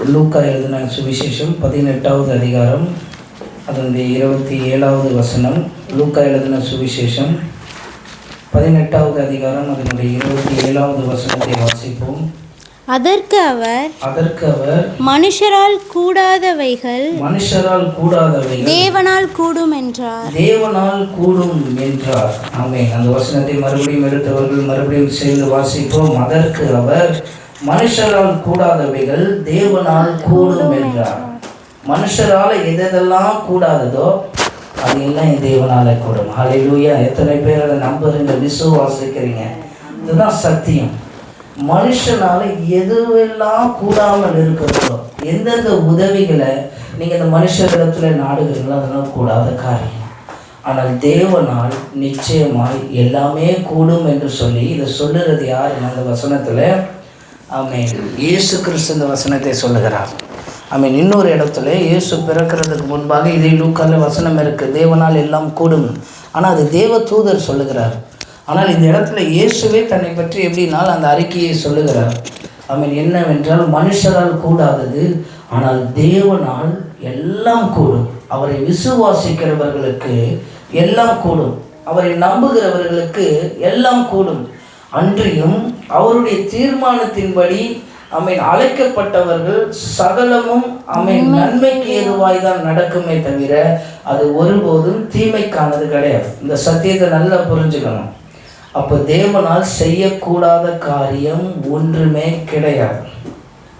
லூக்கா எழுதின சுவிசேஷம் 18வது அதிகாரம் அதனுடைய 27வது வசனம். லூக்கா எழுதின சுவிசேஷம் 18வது அதிகாரம் அதனுடைய 27வது வசனத்தை வாசிப்போம். அதற்கு அவர் மனுஷரால் கூடாதவைகள் தேவனால் கூடும் என்றார். ஆமென். அந்த வசனத்தை மறுபடியும் எடுத்தவர்கள் மறுபடியும் சேர்ந்து வாசிப்போம். அதற்கு அவர் மனுஷரால் கூடாதவைகள் தேவனால் கூடும் என்றார். மனுஷரால் எதெல்லாம் கூடாததோ அது எல்லாம் என் தேவனால கூடும். ஹல்லேலூயா. எத்தனை பேர் அதை நம்புறீங்க, விசுவாசிக்கிறீங்க? இதுதான் சத்தியம். மனுஷனால எதுவெல்லாம் கூடாமல் இருக்கிறதோ, எந்தெந்த உதவிகளை நீங்கள் இந்த மனுஷரிடத்துல நாடுகிறீங்களோ அதெல்லாம் கூடாத காரியம். ஆனால் தேவனால் நிச்சயமாய் எல்லாமே கூடும் என்று சொல்லி இதை சொல்லுறது யார்? அந்த வசனத்தில் ஆமென், இயேசு கிறிஸ்து இந்த வசனத்தை சொல்லுகிறார். ஆமென். இன்னொரு இடத்துல இயேசு பிறக்கிறதுக்கு முன்பாக இதை லூக்கால வசனம் இருக்குது, தேவனால் எல்லாம் கூடும். ஆனால் அது தேவ தூதர் சொல்லுகிறார். ஆனால் இந்த இடத்துல இயேசுவே தன்னை பற்றி எப்படினால் அந்த அறிக்கையை சொல்லுகிறார். ஆமென். என்னவென்றால் மனுஷரால் கூடாதது ஆனால் தேவனால் எல்லாம் கூடும். அவரை விசுவாசிக்கிறவர்களுக்கு எல்லாம் கூடும், அவரை நம்புகிறவர்களுக்கு எல்லாம் கூடும். அன்றியும் அவருடைய தீர்மானத்தின்படி ஆமென் அழைக்கப்பட்டவர்கள் சகலமும் ஆமென் நன்மைக்கு ஏதுவாய் தான் நடக்குமே தவிர அது ஒருபோதும் தீமைக்கானது கிடையாது. இந்த சத்தியத்தை நல்லா புரிஞ்சுக்கணும். அப்போ தேவனால் செய்யக்கூடாத காரியம் ஒன்றுமே கிடையாது.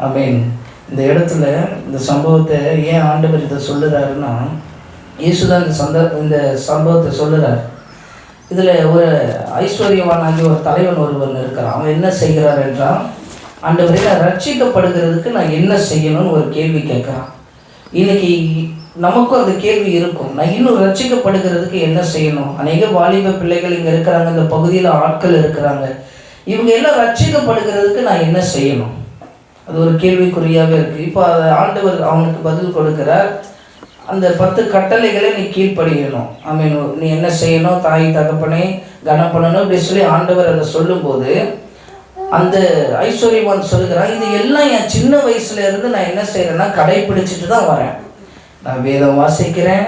ஆமென். இந்த இடத்துல இந்த சம்பவத்தை ஏன் ஆண்டவர் இதை சொல்லுறாருன்னா, இயேசுதான் இந்த சம்பவத்தை சொல்லுறார். இதில் ஒரு ஐஸ்வர்யவானாகி ஒரு தலைவன் ஒருவன் இருக்கிறான். அவன் என்ன செய்கிறார் என்றால், ஆண்டவரே நான் ரட்சிக்கப்படுகிறதுக்கு நான் என்ன செய்யணும்னு ஒரு கேள்வி கேட்குறான். இன்னைக்கு நமக்கும் அந்த கேள்வி இருக்கும், நான் இன்னும் ரட்சிக்கப்படுகிறதுக்கு என்ன செய்யணும்? அநேக வாலிப பிள்ளைகள் இங்கே இருக்கிறாங்க, இந்த பகுதியில் ஆட்கள் இருக்கிறாங்க. இவங்க எல்லாம் ரட்சிக்கப்படுகிறதுக்கு நான் என்ன செய்யணும்? அது ஒரு கேள்விக்குறியாகவே இருக்குது. இப்போ ஆண்டவர் அவனுக்கு பதில் கொடுக்கிறார். அந்த 10 கட்டளைகளை நீ கீழ்ப்படியணும். ஆமென். நீ என்ன செய்யணும்? தாய் தகப்பனை கனம் பண்ணணும் அப்படி சொல்லி ஆண்டவர் அதை சொல்லும்போது அந்த ஐஸ்வர்யவான் சொல்லுகிறான், இது எல்லாம் என் சின்ன வயசுல இருந்து நான் என்ன செய்கிறேன்னா கடைப்பிடிச்சிட்டு தான் வரேன். நான் வேதம் வாசிக்கிறேன்,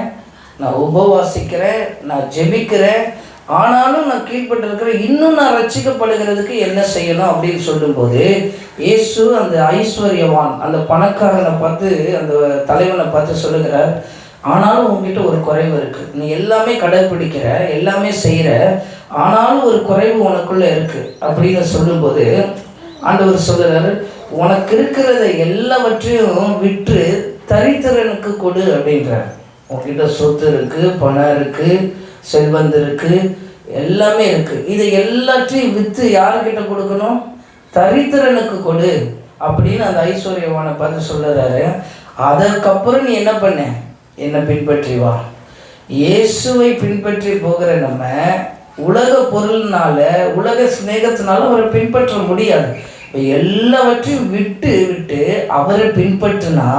நான் உபவாசிக்கிறேன், நான் ஜெபிக்கிறேன், ஆனாலும் நான் கீழ்பட்டிருக்கிறேன். இன்னும் நான் ரட்சிக்கப்படுகிறதுக்கு என்ன செய்யணும் அப்படின்னு சொல்லும்போது இயேசு அந்த ஐஸ்வர்யவான் அந்த பணக்காரனை பார்த்து, அந்த தலைவனை பார்த்து சொல்லுகிறார், ஆனாலும் உங்ககிட்ட ஒரு குறைவு இருக்குது. நீ எல்லாமே கடைப்பிடிக்கிற, எல்லாமே செய்கிற, ஆனாலும் ஒரு குறைவு உனக்குள்ளே இருக்குது அப்படின்னு சொல்லும்போது ஆண்டவர் சொல்லுறாரு, உனக்கு இருக்கிறத எல்லாவற்றையும் விற்று தரித்திரனுக்கு கொடு அப்படின்றார். உங்ககிட்ட சொத்து இருக்குது, பணம் இருக்குது, செல்வந்து இருக்குது, எல்லாமே இருக்குது. இதை எல்லாத்தையும் விற்று யாருக்கிட்ட கொடுக்கணும்? தரித்திரனுக்கு கொடு அப்படின்னு அந்த ஐஸ்வர்யவானை பார்த்து சொல்லுறாரு. அதற்கப்புறம் நீ என்ன பண்ண? என்னை பின்பற்றி வா. இயேசுவை பின்பற்றி போகிற நம்ம உலக பொருள்னால, உலக சிநேகத்தினால அவரை பின்பற்ற முடியாது. இப்போ எல்லாவற்றையும் விட்டு அவரை பின்பற்றினா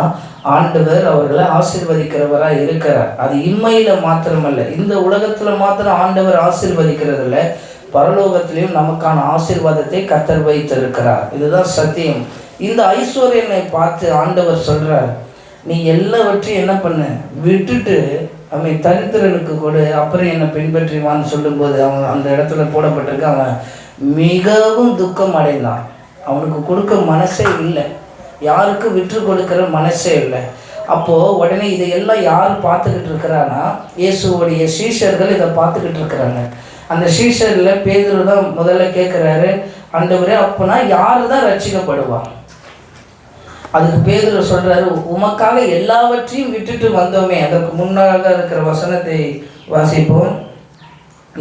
ஆண்டவர் அவர்களை ஆசீர்வதிக்கிறவராக இருக்கிறார். அது இம்மையில் மாத்திரமல்ல, இந்த உலகத்தில் மாத்திரம் ஆண்டவர் ஆசீர்வதிக்கிறதில்ல, பரலோகத்திலையும் நமக்கான ஆசீர்வாதத்தை கர்த்தர் வைத்திருக்கிறார். இதுதான் சத்தியம். இந்த ஐஸ்வர்யனை பார்த்து ஆண்டவர் சொல்கிறார், நீ எல்லாவற்றையும் என்ன பண்ண? விட்டுட்டு அவன் தரித்திரனுக்கு கொடு, அப்புறம் என்னை பின்பற்றிவான்னு சொல்லும்போது அவன் அந்த இடத்துல போடப்பட்டிருக்கு. அவன் மிகவும் துக்கம் அடைந்தான். அவனுக்கு கொடுக்க மனசே இல்லை, யாருக்கு விற்று கொடுக்கிற மனசே இல்லை. அப்போது உடனே இதையெல்லாம் யார் பார்த்துக்கிட்டு இருக்கிறான்னா, இயேசுவோடைய சீஷர்கள் இதை பார்த்துக்கிட்டு இருக்கிறாங்க. அந்த சீஷரில் பேதுரு தான் முதல்ல கேட்குறாரு, ஆண்டவரே அப்போனா யார் தான் ரட்சிக்கப்படுவான்? அதுக்கு பேதுரு சொல்கிறாரு, உமக்காக எல்லாவற்றையும் விட்டுட்டு வந்தோமே. அதற்கு முன்னாக இருக்கிற வசனத்தை வாசிப்போம்.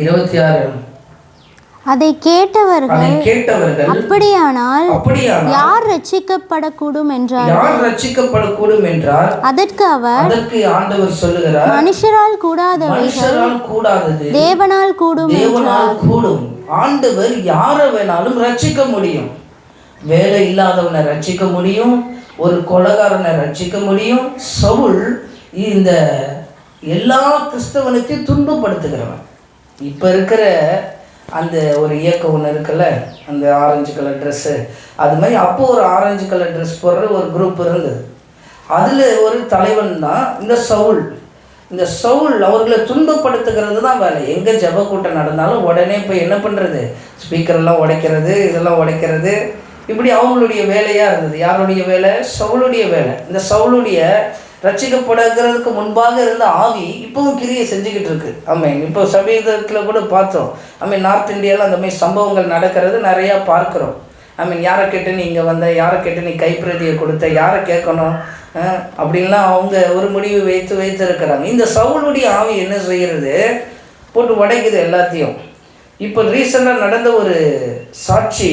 26. அதை கேட்டவர்கள் அப்படியானால் யார் ரட்சிக்கப்படக்கூடும் என்றார். அதற்கு ஆண்டவர் சொல்லுகிறார், மனுஷரால் கூடாதது தேவனால் கூடும். ஆண்டவர் யாரை வேணாலும் ரட்சிக்க முடியும். வேலை இல்லாதவனை ரட்சிக்க முடியும், ஒரு கொலைகாரனை ரட்சிக்க முடியும். சவுல் இந்த எல்லா கிறிஸ்தவனையும் துன்பப்படுத்துகிறவன். இப்போ இருக்கிற அந்த ஒரு இயக்கம் ஒன்று இருக்குல்ல, அந்த ஆரஞ்சு கலர் ட்ரெஸ்ஸு, அது மாதிரி அப்போது ஒரு ஆரஞ்சு கலர் ட்ரெஸ் போடுற ஒரு குரூப் இருந்தது. அதில் ஒரு தலைவன் தான் இந்த சவுல். இந்த சவுல் அவர்களை துன்பப்படுத்துகிறது தான் வேலை. எங்கே ஜெப கூட்டம் நடந்தாலும் உடனே போய் என்ன பண்ணுறது, ஸ்பீக்கரெல்லாம் உடைக்கிறது, இதெல்லாம் உடைக்கிறது, இப்படி அவங்களுடைய வேலையாக இருந்தது. யாருடைய வேலை? சவுளுடைய வேலை. இந்த சவுளுடைய ரட்சிக்கப்படுகிறதுக்கு முன்பாக இருந்த ஆவி இப்போவும் கிரியை செஞ்சுக்கிட்டு இருக்கு. ஆமீன். இப்போ சமீபத்தில் கூட பார்த்தோம். நார்த் இந்தியாவில் அந்த மாதிரி சம்பவங்கள் நடக்கிறது நிறையா பார்க்குறோம். யாரை கேட்டு நீ இங்கே வந்த, யாரை கேட்டு நீ கைப்பிரதியை கொடுத்த, யாரை கேட்கணும் அப்படின்லாம் அவங்க ஒரு முடிவு வைத்து இருக்கிறாங்க. இந்த சவுளுடைய ஆவி என்ன செய்கிறது, போட்டு உடைக்குது எல்லாத்தையும். இப்போ ரீசெண்டாக நடந்த ஒரு சாட்சி,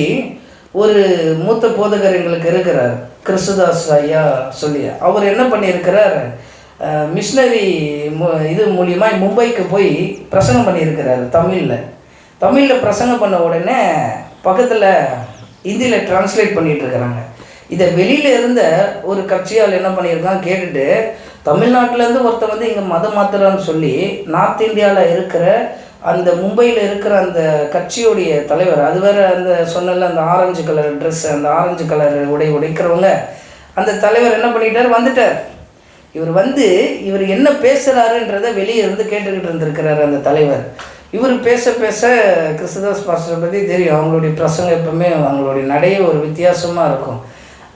ஒரு மூத்த போதகர் எங்களுக்கு இருக்கிறார், கிறிஸ்துதாஸ் ஐயா சொல்லி. அவர் என்ன பண்ணியிருக்கிறார், மிஷினரி இது மூலியமாக மும்பைக்கு போய் பிரசங்கம் பண்ணியிருக்கிறார். தமிழில் பிரசங்கம் பண்ண உடனே பக்கத்தில் ஹிந்தியில் டிரான்ஸ்லேட் பண்ணிகிட்ருக்கிறாங்க. இதை வெளியில் இருந்த ஒரு கட்சியால் என்ன பண்ணியிருக்காங்க கேட்டுட்டு, தமிழ்நாட்டிலேருந்து ஒருத்தர் வந்து இங்கே மதம் மாத்திரான்னு சொல்லி நார்த் இந்தியாவில் இருக்கிற அந்த மும்பையில் இருக்கிற அந்த கட்சியுடைய தலைவர், அது வேறு அந்த சொன்னல அந்த ஆரஞ்சு கலர் ட்ரெஸ், அந்த ஆரஞ்சு கலர் உடைக்கிறவங்க, அந்த தலைவர் என்ன பண்ணிட்டார், வந்துட்டார். இவர் என்ன பேசுகிறாருன்றதை வெளியே இருந்து கேட்டுக்கிட்டு இருந்திருக்கிறார் அந்த தலைவர். இவர் பேச கிறிஸ்துதாஸ் பாஸ்டரை பற்றி தெரியும். அவங்களுடைய பிரசங்கம் எப்பவுமே அவங்களுடைய நடையே ஒரு வித்தியாசமாக இருக்கும்.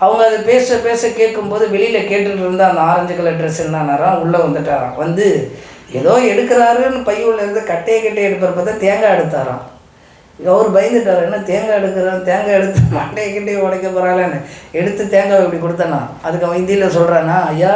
அவங்க அதை பேச கேட்கும்போது வெளியில் கேட்டுட்டு இருந்தால் அந்த ஆரஞ்சு கலர் ட்ரெஸ் என்னாராம் உள்ளே வந்துட்டாராம். வந்து ஏதோ எடுக்கிறாருன்னு பையுள்ள இருந்து கட்டையை எடுப்பார், பார்த்தா தேங்காய் எடுத்தாராம். அவர் பயந்துட்டார், என்ன தேங்காய் எடுக்கிறான், தேங்காய் எடுத்து மண்டையை உடைக்க போகிறாங்கன்னு எடுத்து தேங்காய் இப்படி கொடுத்தானா. அதுக்கு அவன் ஹிந்தியில் சொல்கிறானா, ஐயா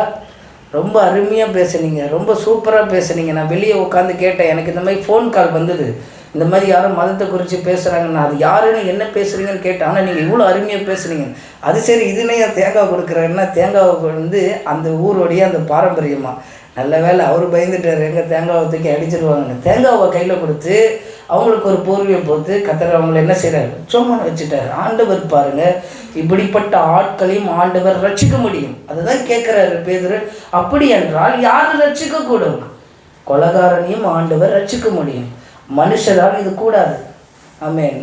ரொம்ப அருமையாக பேசுனீங்க, ரொம்ப சூப்பராக பேசுனீங்க, நான் வெளியே உட்காந்து கேட்டேன், எனக்கு இந்த மாதிரி ஃபோன் கால் வந்தது, இந்த மாதிரி யாரும் மதத்தை குறித்து பேசுகிறாங்கன்னு, அது யாருன்னு என்ன பேசுகிறீங்கன்னு கேட்டேன், ஆனால் நீங்கள் இவ்வளோ அருமையாக பேசுனீங்க. அது சரி, இதுனே தேங்காய் கொடுக்குறேன்னா தேங்காவுக்கு வந்து அந்த ஊருடைய அந்த பாரம்பரியமாக. நல்ல வேலை அவர் பயந்துட்டார், எங்கள் தேங்காவை தூக்கி அடிச்சிருவாங்கன்னு. தேங்காவை கையில் கொடுத்து அவங்களுக்கு ஒரு போர்வையை போட்டு கத்தர் அவங்கள என்ன செய்கிறார், சோமனை வச்சுட்டார். ஆண்டவர் பாருங்கள், இப்படிப்பட்ட ஆட்களையும் ஆண்டவர் ரட்சிக்க முடியும். அதுதான் கேட்குறாரு பேதுரு. அப்படி என்றால் யார் ரட்சிக்கக்கூடும்? கொலைகாரனையும் ஆண்டவர் ரட்சிக்க முடியும், மனுஷரால் இது கூடாது. ஆமேன்.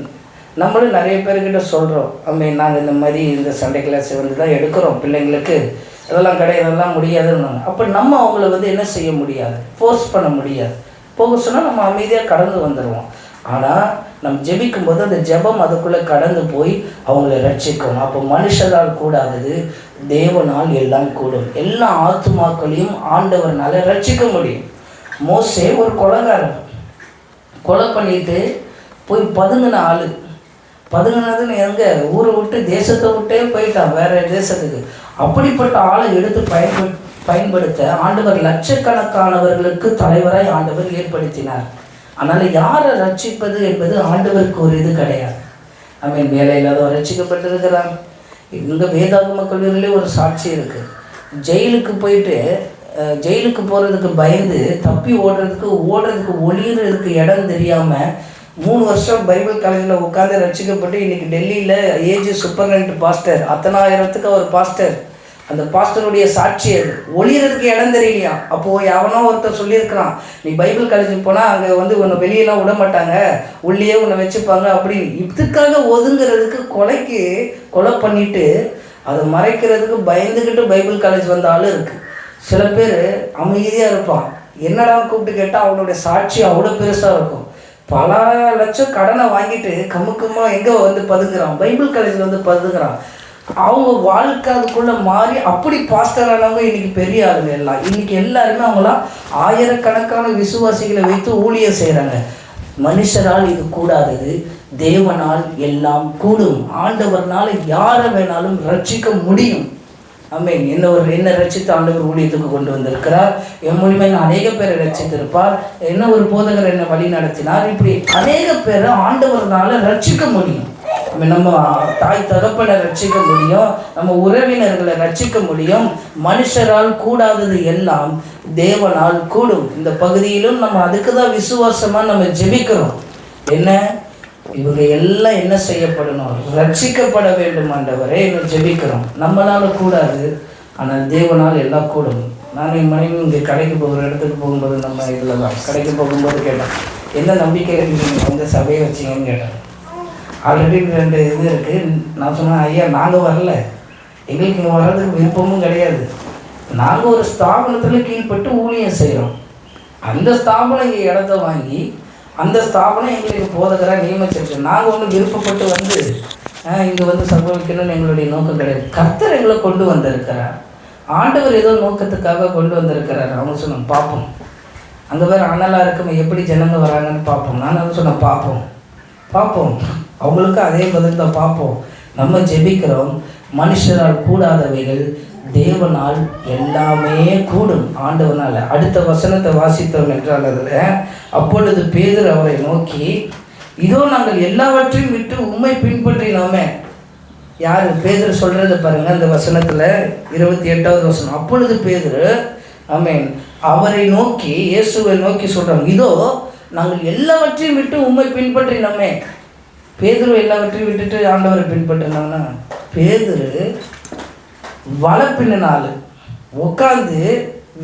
நம்மளும் நிறைய பேர்கிட்ட சொல்கிறோம், ஆமேன், நாங்கள் இந்த மாதிரி இந்த சண்டே கிளாஸ் வந்து தான் எடுக்கிறோம் பிள்ளைங்களுக்கு, இதெல்லாம் கிடையாது, இதெல்லாம் முடியாதுன்னு. அப்போ நம்ம அவங்கள வந்து என்ன செய்ய முடியாது, ஃபோர்ஸ் பண்ண முடியாது. போக சொன்னால் நம்ம அமைதியாக கடந்து வந்துடுவோம். ஆனால் நம்ம ஜெபிக்கும்போது அந்த ஜெபம் அதுக்குள்ளே கடந்து போய் அவங்கள ரட்சிக்கும். அப்போ மனுஷரால் கூடாதது தேவனால் எல்லாம் கூடும். எல்லா ஆத்துமாக்களையும் ஆண்டவர்னால ரட்சிக்க முடியும். மோசே ஒரு கொலைகாரன், கொலை பண்ணிட்டு போய் பதுங்கின ஆள். பதுங்கினதுன்னு எங்கே, ஊரை விட்டு தேசத்தை விட்டே போயிட்டான் வேறு தேசத்துக்கு. அப்படிப்பட்ட ஆளை எடுத்து பயன்படுத்த ஆண்டவர் லட்சக்கணக்கானவர்களுக்கு தலைவராய் ஆண்டவர் ஏற்படுத்தினார். அதனால் யாரை ரட்சிப்பது என்பது ஆண்டவருக்கு ஒரு இது கிடையாது. வேலை இல்லாதவன் ரட்சிக்கப்பட்டிருக்கிறான். இந்த வேதாகம கல்லூரியிலே ஒரு சாட்சி இருக்குது. ஜெயிலுக்கு போயிட்டு ஜெயிலுக்கு போகிறதுக்கு பயந்து தப்பி ஓடுறதுக்கு ஒளியறதுக்கு இடம் தெரியாமல் 3 வருஷம் பைபிள் காலேஜில் உட்காந்து ரட்சிக்கப்பட்டு இன்றைக்கி டெல்லியில் ஏஜி சூப்பர்டென்ட் பாஸ்டர், 10,000க்கு அவர் பாஸ்டர். அந்த பாஸ்டருடைய சாட்சி அது. ஒளியறதுக்கு இடம் தெரியலையா. அப்போது எவனோ ஒருத்தர் சொல்லியிருக்கிறான், நீ பைபிள் காலேஜுக்கு போனால் அங்கே வந்து உன்னை வெளியெல்லாம் விட மாட்டாங்க, உள்ளே உன்னை வச்சுப்பாங்க அப்படின்னு. இதுக்காக ஒதுங்கிறதுக்கு கொலை பண்ணிவிட்டு அதை மறைக்கிறதுக்கு பயந்துக்கிட்டு பைபிள் காலேஜ் வந்த ஆள் இருக்குது. சில பேர் அமைதியாக இருப்பான், என்னடான்னு கூப்பிட்டு கேட்டால் அவனுடைய சாட்சி அவ்வளோ பெருசாக இருக்கும். பல லட்சம் கடனை வாங்கிட்டு கமுக்கமாக எங்கே வந்து பதுங்குறான், பைபிள் காலேஜில் வந்து பதுங்குறான். அவங்க வாழ்க்கை அதுக்குள்ளே மாறி அப்படி பாஸ்டரானவங்க இன்றைக்கி பெரிய ஆளுங்க எல்லாம். இன்றைக்கி எல்லாருமே அவங்களாம் ஆயிரக்கணக்கான விசுவாசிகளை வைத்து ஊழியம் செய்கிறாங்க. மனுஷரால் இது கூடாதது தேவனால் எல்லாம் கூடும். ஆண்டவர்னால் யாரை வேணாலும் ரட்சிக்க முடியும். ஆமேன். என்ன ரட்சித்து ஆண்டவர் ஊழியத்துக்கு கொண்டு வந்திருக்கிறார். என் மூலியமாக அநேக பேரை ரட்சித்திருப்பார். என்ன ஒரு போதகர் என்ன வழி நடத்தினார். இப்படி அநேக பேரை ஆண்டவர்னால ரட்சிக்க முடியும். நம்ம தாய் தகப்பனை ரட்சிக்க முடியும், நம்ம உறவினர்களை ரட்சிக்க முடியும். மனுஷரால் கூடாதது எல்லாம் தேவனால் கூடும். இந்த பகுதியிலும் நம்ம அதுக்கு தான் விசுவாசமாக நம்ம ஜெபிக்கிறோம். என்ன, இவங்க எல்லாம் என்ன செய்யப்படணும், ரட்சிக்கப்பட வேண்டும் ஆண்டவரே என்று ஜெபிக்கிறோம். நம்மளால கூடாது, ஆனால் தேவனால் எல்லாம் கூடும். நான் என் மனைவி இங்கே கடைக்கு போகிற இடத்துக்கு போகும்போது, நம்ம இதில் தான் கடைக்கு போகும்போது கேட்டேன், எந்த நம்பிக்கையில் நீங்கள் வந்து சபையை வச்சிங்கன்னு கேட்டாங்க. ஆல்ரெடி 2 இது இருக்குது. நான் சொன்னேன், ஐயா நாங்கள் வரல, எங்களுக்கு இங்கே வர்றதுக்கு விருப்பமும் கிடையாது. நாங்கள் ஒரு ஸ்தாபனத்தில் கீழ்பட்டு ஊழியம் செய்கிறோம். அந்த ஸ்தாபனம் இங்கே இடத்த வாங்கி அந்த ஸ்தாபனம் எங்களுக்கு போதகராக நியமிச்சிருக்கு. நாங்கள் ஒன்றும் விருப்பப்பட்டு வந்து இங்கே வந்து சம்பவிக்கணும்னு எங்களுடைய நோக்கம் கிடையாது. கர்த்தர் எங்களை கொண்டு வந்திருக்கிறார். ஆண்டவர் ஏதோ நோக்கத்துக்காக கொண்டு வந்திருக்கிறார். அவங்க சொன்னாங்க பார்ப்போம், அங்கே வேறு அனலாக இருக்குமே, எப்படி ஜனங்க வராங்கன்னு பார்ப்போம். நான் வந்து சொன்னேன் பார்ப்போம். அவங்களுக்கும் அதே பதில் தான், பார்ப்போம். நம்ம ஜெபிக்கிறோம், மனுஷரால் கூடாதவைகள் தேவனால் எல்லாமே கூடும் ஆண்டவனால். அடுத்த வசனத்தை வாசித்தோம் என்றால் அதில், அப்பொழுது பேதுரு அவரை நோக்கி, இதோ நாங்கள் எல்லாவற்றையும் விட்டு உம்மை பின்பற்றினோமே. யார்? பேதுரு சொல்கிறத பாருங்கள் அந்த வசனத்தில் 28வது வசனம். அப்பொழுது பேதுரு ஆமென் அவரை நோக்கி, இயேசுவை நோக்கி சொல்கிறாங்க, இதோ நாங்கள் எல்லாவற்றையும் விட்டு உம்மை பின்பற்றினோமே. பேதுரு எல்லாவற்றையும் விட்டுட்டு ஆண்டவரை பின்பற்றினாங்கன்னா, பேதுரு வளப்பின்னாள் உட்காந்து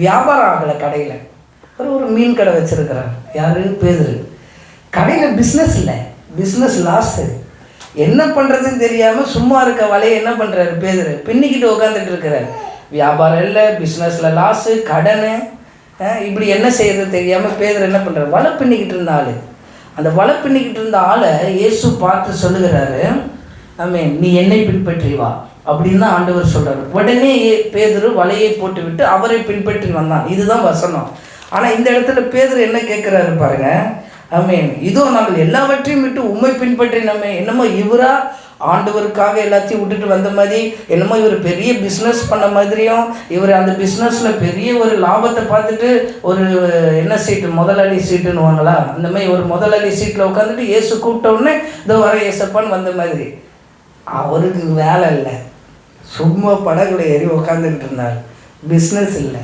வியாபாரம் ஆகலை. கடையில் ஒரு மீன் கடை வச்சுருக்கிறார். யார்? பேதுரு. கடையில் பிஸ்னஸ் இல்லை, பிஸ்னஸ் லாஸு. என்ன பண்ணுறதுன்னு தெரியாமல் சும்மா இருக்க வலையை என்ன பண்ணுறாரு பேதுரு? பின்னிக்கிட்டு உட்காந்துட்டு இருக்கிறார். வியாபாரம் இல்லை, பிஸ்னஸில் லாஸு, கடன், இப்படி என்ன செய்யறது தெரியாமல் பேதுரு என்ன பண்ணுறாரு? வலை பின்னிக்கிட்டு இருந்த ஆள். அந்த வலை பின்னிக்கிட்டு இருந்த ஆளை இயேசு பார்த்து சொல்லுகிறாரு, ஆமென், நீ என்னை பின்பற்றி வா அப்படின்னு தான் ஆண்டவர் சொல்கிறார். உடனே பேதுரு வலையை போட்டு விட்டு அவரை பின்பற்றி வந்தான். இதுதான் வசனம். ஆனால் இந்த இடத்துல பேதுரு என்ன கேட்குறாரு பாருங்க, ஆமென், இதோ நாங்கள் எல்லாவற்றையும் விட்டு உம்மை பின்பற்றினோமே. என்னமோ இவரா ஆண்டவருக்காக எல்லாத்தையும் விட்டுட்டு வந்த மாதிரி, என்னமோ இவர் பெரிய பிஸ்னஸ் பண்ண மாதிரியும், இவர் அந்த பிஸ்னஸில் பெரிய ஒரு லாபத்தை பார்த்துட்டு ஒரு என்ன சீட்டு, முதலாளி சீட்டுன்னு வாங்களா, அந்த மாதிரி ஒரு முதலாளி சீட்டில் உட்காந்துட்டு இயேசு கூப்பிட்ட உடனே இதோ வர ஏசப்பான்னு வந்த மாதிரி. அவருக்கு வேலை இல்லை, சும்மா படகுல ஏறி உட்காந்துக்கிட்டு இருந்தார். பிஸ்னஸ் இல்லை,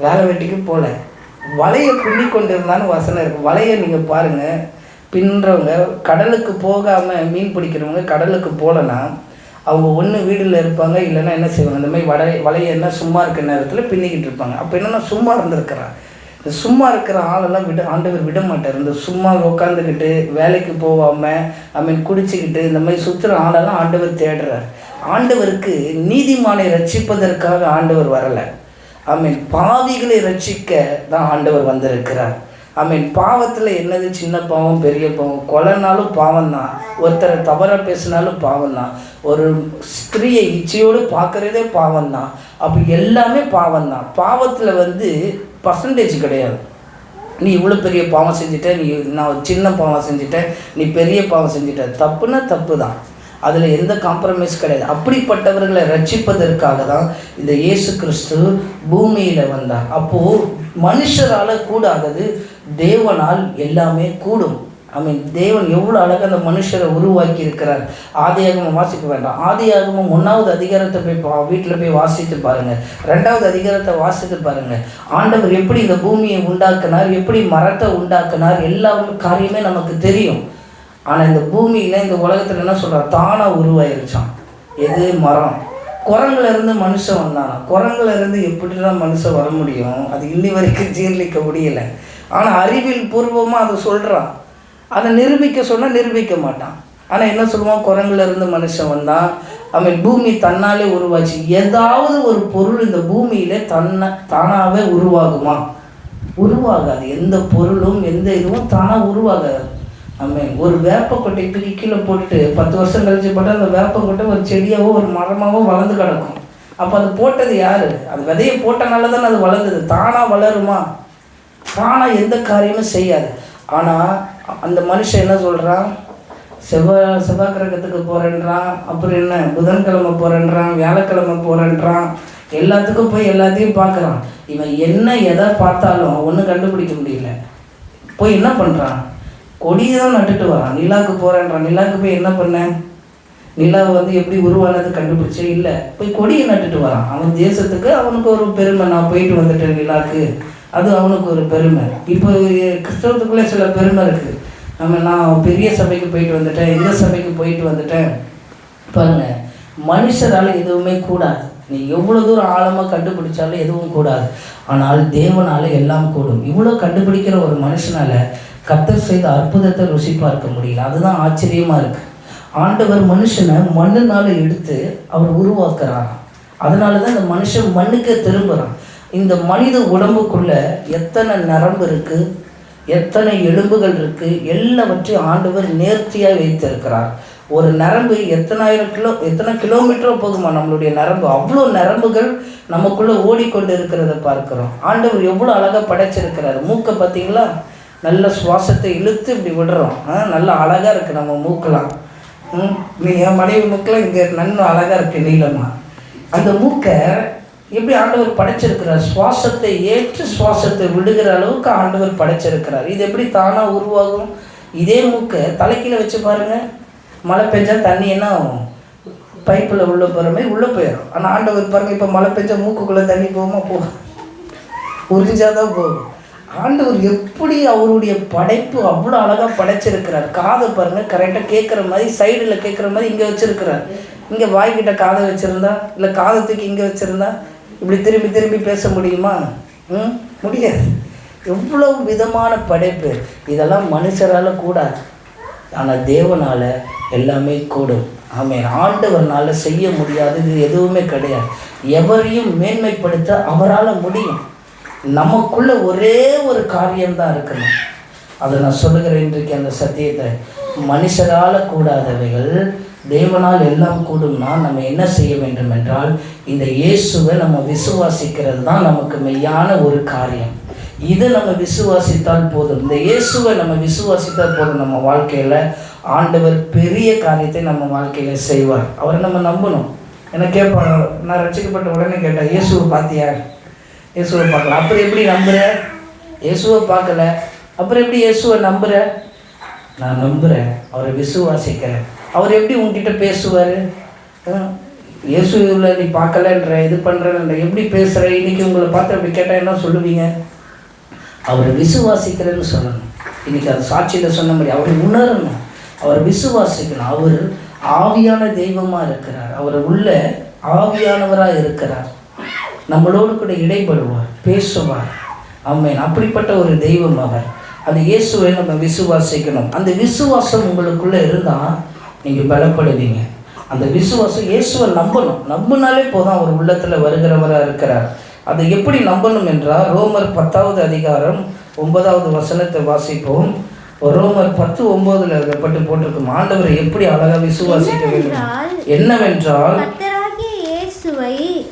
வேலை வெட்டிக்கு போகல, வலையை பின்னி கொண்டு இருந்தான்னு வசனம் இருக்குது. வலையை நீங்கள் பாருங்கள், பின்னுறவங்க கடலுக்கு போகாமல் மீன் பிடிக்கிறவங்க கடலுக்கு போகலன்னா அவங்க ஒன்று வீடில் இருப்பாங்க, இல்லைன்னா என்ன செய்வாங்க, இந்த மாதிரி வலையை என்ன சும்மா இருக்கிற நேரத்தில் பின்னிக்கிட்டு இருப்பாங்க. அப்போ என்னென்னா சும்மா இருந்திருக்கிறான். இந்த சும்மா இருக்கிற ஆளெல்லாம் ஆண்டவர் விட மாட்டார். இந்த சும்மா உட்காந்துக்கிட்டு வேலைக்கு போகாமல் குடிச்சிக்கிட்டு இந்த மாதிரி சுற்றுற ஆளெல்லாம் ஆண்டவர் தேடுறார். ஆண்டவருக்கு நீதிமானை ரட்சிப்பதற்காக ஆண்டவர் வரலை. ஆமென், பாவிகளை ரட்சிக்க தான் ஆண்டவர் வந்திருக்கிறார். ஆமென், பாவத்தில் என்னது சின்ன பாவம் பெரிய பாவம், கொலைனாலும் பாவம் தான், ஒருத்தரை தவறாக பேசினாலும் பாவம் தான், ஒரு ஸ்திரீயை இச்சையோடு பார்க்குறதே பாவம் தான். அப்போ எல்லாமே பாவம் தான். பாவத்தில் வந்து பர்சன்டேஜ் கிடையாது. நீ இவ்வளோ பெரிய பாவம் செஞ்சுட்ட, நான் சின்ன பாவம் செஞ்சுட்டேன், நீ பெரிய பாவம் செஞ்சுட்ட, தப்புன்னா தப்பு தான். அதில் எந்த காம்ப்ரமைஸ் கிடையாது. அப்படிப்பட்டவர்களை ரட்சிப்பதற்காக தான் இந்த இயேசு கிறிஸ்து பூமியில் வந்தார். அப்போது மனுஷரால் கூடாதது தேவனால் எல்லாமே கூடும். மீன் தேவன் எவ்வளோ அழகாக அந்த மனுஷரை உருவாக்கி இருக்கிறார். ஆதியாகமம் வாசிக்க வேண்டாம், ஆதியாகமம் 1வது அதிகாரத்தை போய் வீட்டில் போய் வாசித்து பாருங்கள், 2வது அதிகாரத்தை வாசித்து பாருங்கள். ஆண்டவர் எப்படி இந்த பூமியை உண்டாக்குனார், எப்படி மரத்தை உண்டாக்குனார், எல்லா காரியமே நமக்கு தெரியும். ஆனால் இந்த பூமியில் இந்த உலகத்தில் என்ன சொல்கிறார், தானாக உருவாயிருச்சான். எது? மரம். குரங்குலேருந்து மனுஷன் வந்தானா, குரங்குலேருந்து எப்படிலாம் மனுஷன் வர முடியும்? அது இன்னி வரைக்கும் ஜீர்ணிக்க முடியலை. ஆனால் அறிவியல் பூர்வமாக அதை சொல்கிறான். அதை நிரூபிக்க சொன்னால் நிரூபிக்க மாட்டான். ஆனால் என்ன சொல்லுவான், குரங்குலேருந்து மனுஷன் வந்தான். அவன் பூமி தன்னாலே உருவாச்சு. ஏதாவது ஒரு பொருள் இந்த பூமியில் தானாகவே உருவாகுமா? உருவாகாது. எந்த பொருளும் எந்த இதுவும் தானாக உருவாகாது. ஆமென். ஒரு வேப்பக்கொட்டை தூக்கி கீழே போட்டுட்டு 10 வருஷம் கழிச்சு போட்டால் அந்த வேப்பக்கொட்டை ஒரு செடியாவோ ஒரு மரமாவோ வளர்ந்து கிடக்கும். அப்போ அது போட்டது யார்? அது விதையை போட்டனால தானே அது வளர்ந்தது. தானாக வளருமா? தானாக எந்த காரியமும் செய்யாது. ஆனால் அந்த மனுஷன் என்ன சொல்கிறான், செவ்வாய் கிரகத்துக்கு போகிறேன்றான், அப்புறம் என்ன புதன்கிழமை போகிறேன்றான், வியாழக்கிழமை போகிறேன்றான், எல்லாத்துக்கும் போய் எல்லாத்தையும் பார்க்குறான். இவன் என்ன எதை பார்த்தாலும் ஒன்றும் கண்டுபிடிக்க முடியல. போய் என்ன பண்ணுறான், கொடியை தான் நட்டுட்டு வரான். நிலாவுக்கு போகிறேன்றான், நிலாவுக்கு போய் என்ன பண்ணேன், நிலாவை வந்து எப்படி உருவானது கண்டுபிடிச்சே இல்லை. போய் கொடியை நட்டுட்டு வரான். அவன் தேசத்துக்கு அவனுக்கு ஒரு பெருமை, நான் போயிட்டு வந்துட்டேன் நிலாவுக்கு, அது அவனுக்கு ஒரு பெருமை. இப்போ கிறிஸ்தவத்துக்குள்ளே சில பெருமை இருக்குது. நான் பெரிய சபைக்கு போயிட்டு வந்துட்டேன், இந்த சபைக்கு போயிட்டு வந்துட்டேன். பாருங்கள், மனுஷரால் எதுவுமே கூடாது. நீ எவ்வளோ தூரம் ஆழமாக கண்டுபிடிச்சாலும் எதுவும் கூடாது. ஆனால் தேவனால் எல்லாம் கூடும். இவ்வளோ கண்டுபிடிக்கிற ஒரு மனுஷனால் கர்த்தர் செய்த அற்புதத்தை ருசி பார்க்க முடியல. அதுதான் ஆச்சரியமாக இருக்குது. ஆண்டவர் மனுஷனை மண்ணுனால எடுத்து அவர் உருவாக்குறாராம். அதனால தான் இந்த மனுஷன் மண்ணுக்கே திரும்புகிறான். இந்த மனித உடம்புக்குள்ள எத்தனை நரம்பு இருக்குது, எத்தனை எலும்புகள் இருக்குது, எல்லாவற்றையும் ஆண்டவர் நேர்த்தியாக வைத்திருக்கிறார். ஒரு நரம்பு எத்தனை கிலோமீட்டரோ போகுமா நம்மளுடைய நரம்பு. அவ்வளோ நரம்புகள் நமக்குள்ளே ஓடிக்கொண்டு இருக்கிறத பார்க்குறோம். ஆண்டவர் எவ்வளோ அழகாக படைச்சிருக்கிறார். மூக்கை பார்த்தீங்களா, நல்ல சுவாசத்தை இழுத்து இப்படி விடுறோம். நல்லா அழகாக இருக்குது நம்ம மூக்கெலாம். என் மனைவி மூக்கெலாம் இங்கே நன்மை அழகாக இருக்குது நீளமாக. அந்த மூக்கை எப்படி ஆண்டவர் படைச்சிருக்கிறார், சுவாசத்தை ஏற்று சுவாசத்தை விடுகிற அளவுக்கு ஆண்டவர் படைச்சிருக்கிறார். இது எப்படி தானாக உருவாகும்? இதே மூக்கை தலைக்கீழே வச்சு பாருங்கள், மழை பெஞ்சால் தண்ணி என்ன ஆகும், பைப்பில் உள்ளே போகிற மாதிரி உள்ளே போயிடும். ஆனால் ஆண்டவர் பாருங்கள், இப்போ மழை பெஞ்சால் மூக்குக்குள்ளே தண்ணி போகுமா, போகும், உறிஞ்சாதான் போகும். ஆண்டவர் எப்படி அவருடைய படைப்பு அவ்வளோ அழகாக படைச்சிருக்கிறார். காதை பாருங்கள், கரெக்டாக கேட்குற மாதிரி சைடில் கேட்குற மாதிரி இங்கே வச்சுருக்கிறார். இங்கே வாய்கிட்ட காதை வச்சுருந்தா, இல்லை காதத்துக்கு இங்கே வச்சுருந்தா இப்படி திரும்பி திரும்பி பேச முடியுமா? முடியாது. எவ்வளோ விதமான படைப்பு. இதெல்லாம் மனுஷரால் கூடாது, ஆனால் தேவனால் எல்லாமே கூடும். ஆமென். ஆண்டவர்னால் செய்ய முடியாதது எதுவுமே கிடையாது. எவரையும் மேன்மைப்படுத்த அவரால் முடியும். நமக்குள்ள ஒரே ஒரு காரியம்தான் இருக்கணும். அதை நான் சொல்லுகிறேன் இன்றைக்கு அந்த சத்தியத்தை. மனுஷரால் கூடாதவைகள் தேவனால் எல்லாம் கூடும்னா நம்ம என்ன செய்ய வேண்டும் என்றால், இந்த இயேசுவை நம்ம விசுவாசிக்கிறது தான் நமக்கு மெய்யான ஒரு காரியம். இதை நம்ம விசுவாசித்தால் போதும். இந்த இயேசுவை நம்ம விசுவாசித்தால் போதும். நம்ம வாழ்க்கையில் ஆண்டவர் பெரிய காரியத்தை நம்ம வாழ்க்கையில் செய்வார். அவரை நம்ம நம்பணும். என்ன கேட்பாங்க, நான் ரட்சிக்கப்பட்ட உடனே கேட்டேன், இயேசுவை பார்த்தியா? இயேசுவை பார்க்கல. அப்புறம் எப்படி நம்புகிற? இயேசுவை பார்க்கல, அப்புறம் எப்படி இயேசுவை நம்புகிற? நான் நம்புகிறேன், அவரை விசுவாசிக்கிறேன். அவர் எப்படி உங்ககிட்ட பேசுவார்? இயேசுவில் நீ பார்க்கலன்ற, இது பண்ணுறன்ற, எப்படி பேசுகிற? இன்றைக்கி உங்களை பார்த்து அப்படி கேட்டால் என்ன சொல்லுவீங்க? அவரை விசுவாசிக்கிறேன்னு சொல்லணும். இன்றைக்கி அது சாட்சியில் சொன்ன மாதிரி அவரை உணரணும், அவரை விசுவாசிக்கணும். அவர் ஆவியான தெய்வமாக இருக்கிறார். அவர் உள்ள ஆவியானவராக இருக்கிறார். நம்மளோடு கூட இடைப்படுவார், பேசுவார். ஆமென். அப்படிப்பட்ட ஒரு தெய்வம் அவர். அந்த இயேசுவை நம்ம விசுவாசிக்கணும். அந்த விசுவாசம் உங்களுக்குள்ளே இருந்தால் நீங்கள் பலப்படுவீங்க. அந்த விசுவாசம் இயேசுவை நம்பணும். நம்பினாலே போதும், அவர் உள்ளத்தில் வருகிறவராக இருக்கிறார். அதை எப்படி நம்பணும் என்றால், ரோமர் 10வது அதிகாரம் 9வது வசனத்தை வாசிப்போம். ரோமர் 10:9 போட்டிருக்கும். ஆண்டவரை எப்படி அழகாக விசுவாசிக்க வேண்டும் என்னவென்றால்,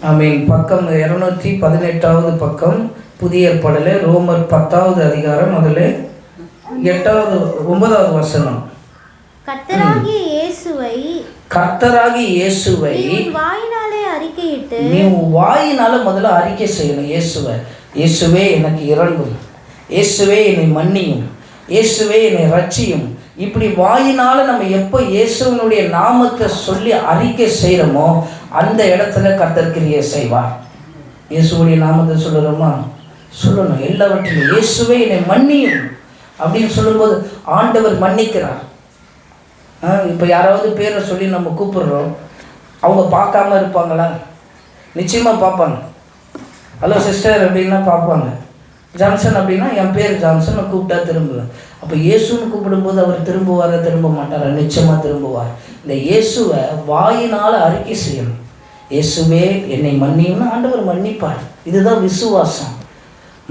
ஆமீன். பக்கம் 218வது பக்கம், புதிய ஏற்பாடில் ரோமர் 10வது அதிகாரம் அதில் 9வது வசனம். கர்த்தராகிய இயேசுவை நீ வாயினால முதல்ல அறிக்கை செய்யணும். இயேசுவே எனக்கு இரங்கும், இயேசுவே என்னை மன்னியும், இயேசுவே என்னை ரட்சியும். இப்படி வாயினால நம்ம எப்போ இயேசுவனுடைய நாமத்தை சொல்லி அறிக்கை செய்கிறோமோ அந்த இடத்துல கர்த்தர் கிரியை செய்வார். இயேசுடைய நாமத்தை சொல்லுறோமா? சொல்லணும். எல்லாவற்றிலும் இயேசுவே என்னை மன்னியும் அப்படின்னு சொல்லும்போது ஆண்டவர் மன்னிக்கிறார். இப்போ யாராவது பேரை சொல்லி நம்ம கூப்பிடுறோம், அவங்க பார்க்காம இருப்பாங்களா? நிச்சயமாக பார்ப்பாங்க. ஹலோ சிஸ்டர் அப்படின்னா பார்ப்பாங்க. ஜான்சன் அப்படின்னா என் பேர் ஜான்சன், நான் கூப்பிட்டா திரும்புவேன். அப்போ இயேசுன்னு கூப்பிடும்போது அவர் திரும்புவார திரும்ப மாட்டார்? நிச்சயமாக திரும்புவார். இந்த இயேசுவை வாயினால் அறிக்கை செய்யணும். இயேசுவே என்னை மன்னியும்னா ஆண்டவர் மன்னிப்பார். இதுதான் விசுவாசம்.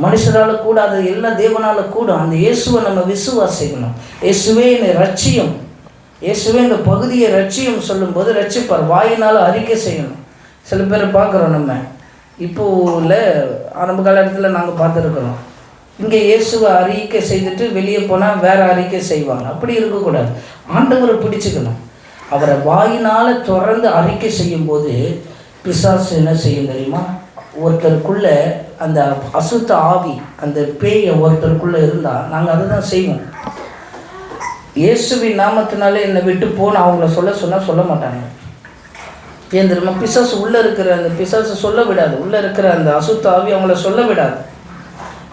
மனுஷரால் கூடாது, எல்லாம் தேவனால் கூடும். அந்த இயேசுவை நம்ம விசுவாசிக்கணும். இயேசுவே என்னை ரட்சியும், இயேசுவே இந்த பகுதியை ரட்சியும் சொல்லும்போது ரட்சிப்பார். வாயினால் அறிக்கை செய்யணும். சில பேர் பார்க்குறோம் நம்ம இப்போ உள்ள ஆரம்ப காலத்தில் நாங்கள் பார்த்துருக்குறோம். இங்கே இயேசுவை அறிக்கை செய்துட்டு வெளியே போனால் வேறு அறிக்கை செய்வாங்க. அப்படி இருக்கக்கூடாது. ஆண்டவரை பிடிச்சிக்கணும். அவரை வாயினால் தொடர்ந்து அறிக்கை செய்யும்போது பிசாசு என்ன செய்யும் தெரியுமா? ஒருத்தருக்குள்ளே அந்த அசுத்த ஆவி, அந்த பேயை ஒருத்தருக்குள்ளே இருந்தால் நாங்கள் அதை தான் செய்வோம். இயேசுவின் நாமத்தினாலே என்னை விட்டு போன அவங்கள சொல்ல மாட்டாங்க. ஏன் தெரியுமா? பிசாசு உள்ளே இருக்கிற அந்த பிசாசு சொல்ல விடாது. உள்ளே இருக்கிற அந்த அசுத்த ஆவி அவங்கள சொல்ல விடாது.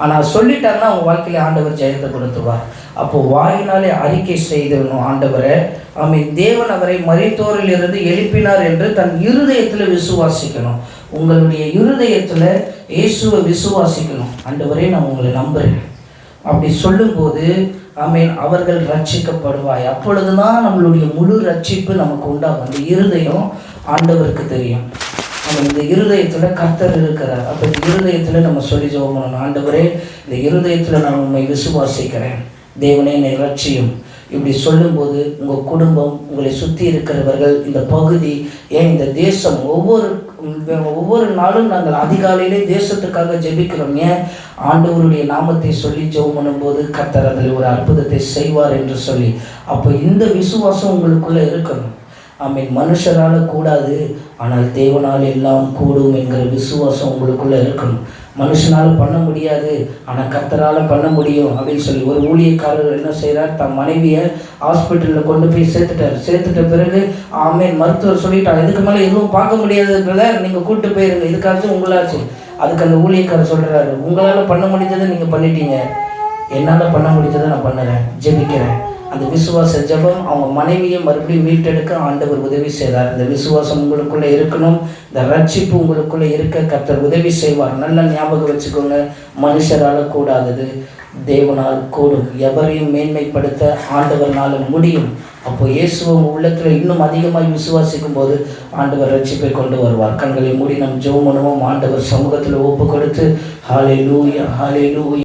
ஆனால் சொல்லிட்டாங்கன்னா அவங்க வாழ்க்கையில் ஆண்டவர் ஜெயத்தை கொடுத்துருவார். அப்போது வாயினாலே அறிக்கை செய்தணும் ஆண்டவரை. ஆமென். தேவன் அவரை மரித்தோரில் இருந்து எழுப்பினார் என்று தன் இருதயத்தில் விசுவாசிக்கணும். உங்களுடைய இருதயத்தில் இயேசுவை விசுவாசிக்கணும். ஆண்டவரே நான் உங்களை நம்புகிறேன் அப்படி சொல்லும்போது ஆமென் அவர்கள் ரட்சிக்கப்படுவாய். அப்பொழுதுதான் நம்மளுடைய முழு ரட்சிப்பு நமக்கு உண்டாகும். அந்த இருதயம் ஆண்டவருக்கு தெரியும். இந்த இருதயத்தில் கர்த்தர் இருக்கிறார். அப்போ இந்த இருதயத்தில் நம்ம சொல்லி ஜெபம் பண்ணணும், ஆண்டவரே இந்த இருதயத்தில் நான் உண்மை விசுவாசிக்கிறேன், தேவனே என்னை ரட்சியும். இப்படி சொல்லும்போது உங்கள் குடும்பம், உங்களை சுற்றி இருக்கிறவர்கள், இந்த பகுதி, ஏன் இந்த தேசம், ஒவ்வொரு நாளும் நாங்கள் அதிகாலையிலே தேசத்துக்காக ஜெபிக்கிறோம். ஏன் ஆண்டவருடைய நாமத்தை சொல்லி ஜெபம் பண்ணும்போது கர்த்தர் அதில் ஒரு அற்புதத்தை செய்வார் என்று சொல்லி. அப்போ இந்த விசுவாசம் உங்களுக்குள்ளே இருக்கணும். ஆமென். மனுஷரால் கூடாது, ஆனால் தேவனால் எல்லாம் கூடும் என்கிற விசுவாசம் உங்களுக்குள்ளே இருக்கணும். மனுஷனால் பண்ண முடியாது, ஆனால் கர்த்தரால் பண்ண முடியும் அப்படின்னு சொல்லி ஒரு ஊழியக்காரர் என்ன செய்கிறார், தன் மனைவியை ஹாஸ்பிட்டலில் கொண்டு போய் சேர்த்துட்ட பிறகு ஆமென் மருத்துவர் சொல்லிட்டான், இதுக்கு மேலே எதுவும் பார்க்க முடியாதுன்றத நீங்கள் கூப்பிட்டு போயிருங்க, இதுக்காச்சும் உங்களாச்சு. அதுக்கு அந்த ஊழியக்காரர் சொல்கிறாரு, உங்களால் பண்ண முடிஞ்சதை நீங்கள் பண்ணிட்டீங்க, என்னால் பண்ண முடிஞ்சதை நான் பண்ணுறேன், ஜெபிக்கிறேன். அந்த விசுவாச ஜெபம் அவங்க மனைவியை மறுபடியும் மீட்டெடுக்க ஆண்டவர் உதவி செய்தார். இந்த விசுவாசம் உங்களுக்குள்ளே இருக்கணும். இந்த ரட்சிப்பு உங்களுக்குள்ளே இருக்க கர்த்தர் உதவி செய்வார். நல்லா ஞாபகம் வச்சுக்கோங்க, மனுஷரால் கூடாதது தேவனால் கூடும். எவரையும் மேன்மைப்படுத்த ஆண்டவர்னால முடியும். அப்போ இயேசுவை உங்கள் உள்ளத்தில் இன்னும் அதிகமாக விசுவாசிக்கும் போது ஆண்டவர் ரட்சிப்பை கொண்டு வருவார். கண்களை மூடி நம் ஜெபம் பண்ணுவோம். ஆண்டவர் சமூகத்தில் ஒப்பு கொடுத்து ஹல்லேலூயா ஹல்லேலூயா.